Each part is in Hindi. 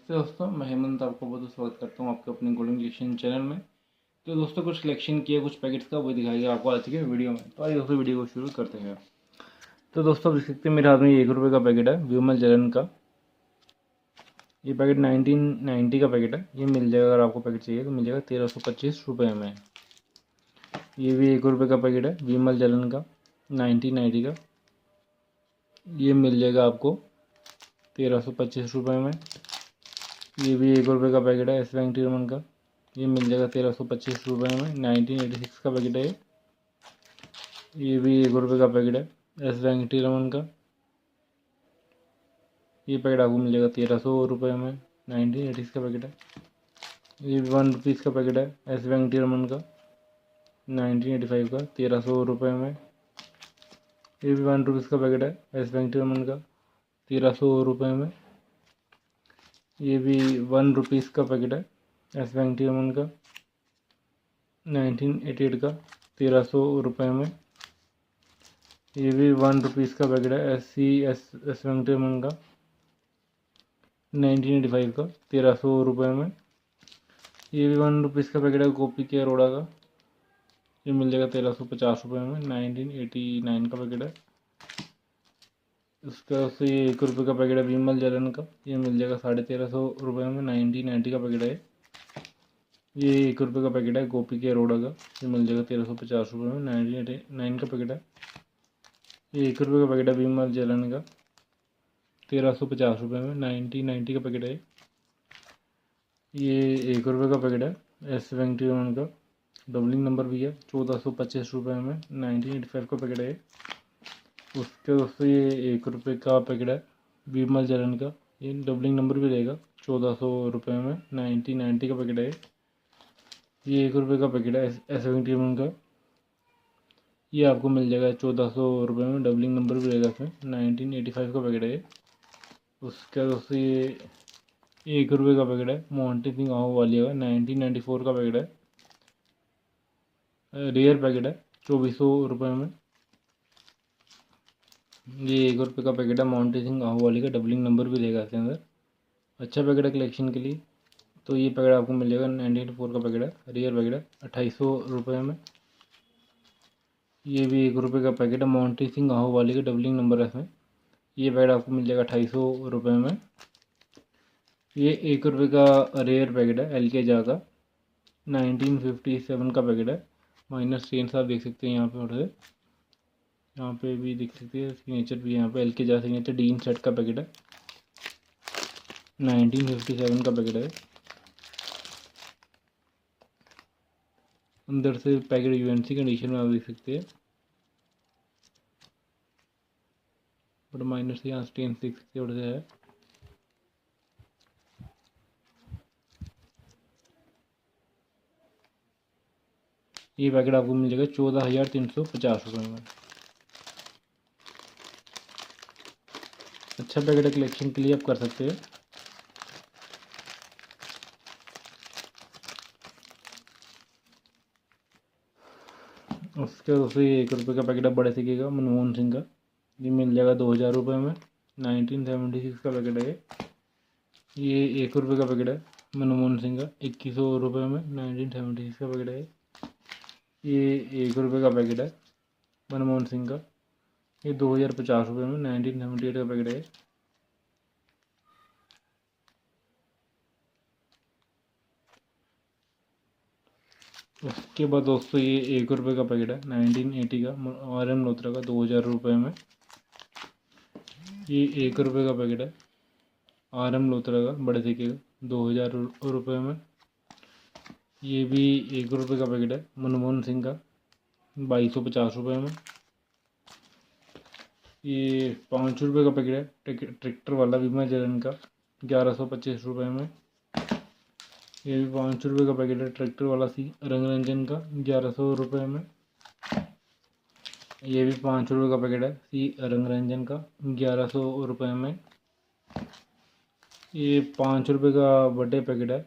नमस्ते दोस्तों, मैं हेमंत आपको बहुत स्वागत करता हूँ आपके अपने गोल्डन कलेक्शन चैनल में। तो दोस्तों कुछ सिलेक्शन किया कुछ पैकेट्स का वो दिखाएगा आपको आज के वीडियो में। तो आइए दोस्तों वीडियो को शुरू करते हैं। तो दोस्तों देख सकते हैं मेरे हाथ में ये ₹1 का पैकेट है विमल जलन का। ये पैकेट 1990 का पैकेट है। ये मिल जाएगा, अगर आपको पैकेट चाहिए तो मिल जाएगा ₹1325 में। ये भी ₹1 का पैकेट है विमल जलन का 1990 का। ये मिल जाएगा आपको ₹1325 में। ये भी ₹1 का पैकेट है एस बैंक रमन का। ये मिल जाएगा ₹1325 में। 1986 का पैकेट है ये भी ₹1 का पैकेट है एस बैंक रमन का। ये पैकेट आपको मिल जाएगा ₹1300 में। 1986 का पैकेट है। ये भी ₹1 का पैकेट है एस बैंक रमन का 1985 का ₹1300 में। ये भी ₹1 का पैकेट है एस बैंक रमन का ₹1300 में। ये भी ₹1 का पैकेट है एस बैंक रमन का 1988 का ₹1300 में। ये भी ₹1 का पैकेट है एस बैंक रमन का 1985 का ₹1300 में। ये भी ₹1 का पैकेट है गोपी के अरोड़ा का। ये मिल जाएगा ₹1350 में। 1989 का पैकेट है। उसका से ये ₹1 का पैकेट है विमल जलन का। ये मिल जाएगा ₹1350 में। 1990 का पैकेट है ये ₹1 का पैकेट है गोपी के अरोड़ा का। ये मिल जाएगा ₹1350 में। 1989 का पैकेट है। ये ₹1 का पैकेट है विमल जलन का ₹1350 में। 1990 का पैकेट है ये ₹1 का पैकेट है एस बैंक रमन का। डबलिंग नंबर भी है ₹1425 में। 1985 का पैकेट है उसके दोस्तों ये ₹1 का पैकेट है विमल जलन का। ये डबलिंग नंबर भी रहेगा ₹1400 में। 1990 का पैकेट है ये ₹1 का पैकेट है एस बैंक रमन का। ये आपको मिल जाएगा ₹1400 में। डबलिंग नंबर भी रहेगा इसमें। 1985 का पैकेट है उसके दोस्तों ये ₹1 का पैकेट है मोंटी सिंह आहूवालिया का। 1994 का पैकेट है रेयर पैकेट है ₹2400 में। ये ₹1 का पैकेट है मोंटी सिंह आहूवाली का। डबलिंग नंबर भी रहेगा इसके अंदर। अच्छा पैकेट है कलेक्शन के लिए। तो ये पैकेट आपको मिल जाएगा 1994 का पैकेट है रेयर पैकेट है ₹2800 में। ये भी ₹1 का पैकेट है मोंटी सिंह आहूवाली का। डबलिंग नंबर है इसमें। ये पैकेट आपको मिल जाएगा ₹2800 में। ये ₹1 का रेयर पैकेट है एल के जा का 1957 का पैकेट है। माइनस चेन्स आप देख सकते हैं यहाँ पे, थोड़े यहाँ पे भी देख सकते हैं सिग्नेचर भी यहाँ पे एल के जा सिग्नेचर। डीन सेट का पैकेट है 1957 का पैकेट है। अंदर से पैकेट यूएनसी कंडीशन में आप देख सकते हैं, बट माइनस यहाँ स्टेन्स देख सकते हैं थोड़े से है। ये पैकेट आपको मिल जाएगा ₹14,350 में। अच्छा पैकेट है कलेक्शन के लिए आप कर सकते हैं। उसके दोस्तों ये ₹1 का पैकेट है बड़े सिक्के का मनमोहन सिंह का। ये मिल जाएगा ₹2000 में। 1976 का पैकेट है ये ₹1 का पैकेट है मनमोहन सिंह का। ₹2100 में। 1976 का पैकेट है ये ₹1 का पैकेट है मनमोहन सिंह का। ये ₹2050 में। 1978 का पैकेट है उसके बाद दोस्तों ये ₹1 का पैकेट है 1980 का RM लोथरा का। ₹2000 में। ये ₹1 का पैकेट है RM लोथरा का बड़े सिक्के का। ₹2000 में। ये भी ₹1 का पैकेट है मनमोहन सिंह का। ₹2250 में। ये ₹5 का पैकेट है ट्रैक्टर वाला विमल जलन का। ₹1125 में। ये भी ₹5 का पैकेट है ट्रैक्टर वाला सी रंगरंजन का। ₹1100 में। ये भी ₹5 का पैकेट है सी रंगरंजन का। ₹1100 में। ये ₹5 का बर्थडे पैकेट है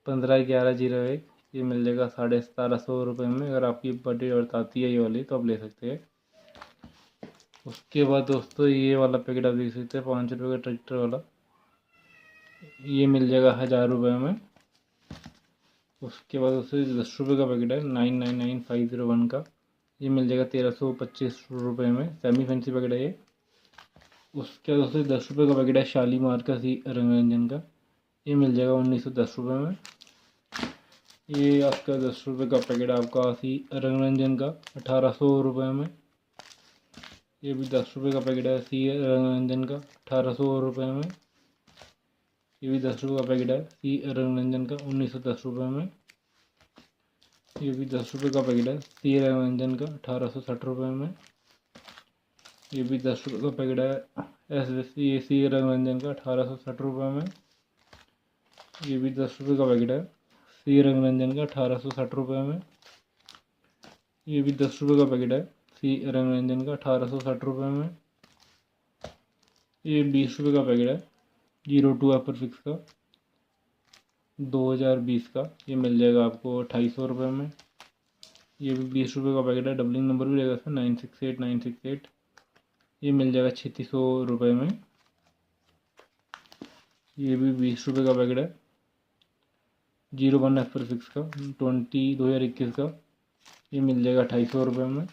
15/11/01। ये मिल जाएगा ₹1750 में। अगर आपकी बर्थडे बताती है ये वाली तो आप ले सकते हैं। उसके बाद दोस्तों ये वाला पैकेट आप देख सकते हैं ₹5 का ट्रैक्टर वाला। ये मिल जाएगा 1000 रुपये में। उसके बाद उससे 10 रुपये का पैकेट है 999501 का, ये मिल जाएगा 1325 रुपये में। सेमी फैंसी पैकेट है ये। उसके बाद उससे 10 रुपये का पैकेट है शालीमार का सी रंगरंजन का, ये मिल जाएगा 1910 रुपये में। ये आपका 10 रुपये का पैकेट आपका सी रंगरंजन का 1800 रुपये में। ये भी 10 रुपये का पैकेट है सी रंगरंजन का 1800 रुपये में। ये भी 10 रुपये का पैकेट है सी रंगरंजन का 1910 रुपये में। ये भी 10 रुपये का पैकेट है सी रंगरंजन का 1860 रुपये में। ये भी 10 रुपये का पैकेट है सी रंगरंजन का 1860 रुपये में। ये भी 10 रुपये का पैकेट है सी रंगरंजन का 1860 रुपये में। ये भी 10 रुपये का पैकेट है सी रंगरंजन का 1860 रुपये में। ये 20 रुपये का पैकेट है 02 एपरफिक्स का 2020 का, ये मिल जाएगा आपको 2800 रुपये में। ये भी 20 रुपये का पैकेट है, डबलिंग नंबर भी रहेगा इसमें 968968, ये मिल जाएगा 3600 रुपये में। ये भी 20 रुपये का पैकेट है 01 एपरफिक्स का 2021 का, ये मिल जाएगा 2800 रुपये में।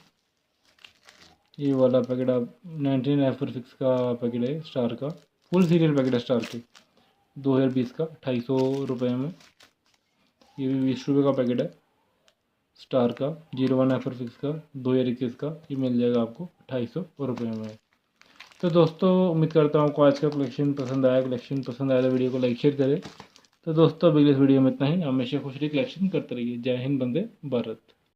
ये वाला पैकेट आप 19 एपरफिक्स का पैकेट है स्टार का, फुल सीरियल पैकेट है स्टार के 2020 का 2800 रुपये में। ये भी 20 रुपये का पैकेट है स्टार का 01 एपरफिक्स का 2021 का, ये मिल जाएगा आपको 2800 रुपये में। तो दोस्तों उम्मीद करता हूँ आपको आज का कलेक्शन पसंद आया। कलेक्शन पसंद आया तो वीडियो को लाइक शेयर करें। तो दोस्तों अगली इस वीडियो में इतना ही। हमेशा खुश रहिए, कलेक्शन करते रहिए। जय हिंद, वंदे भारत।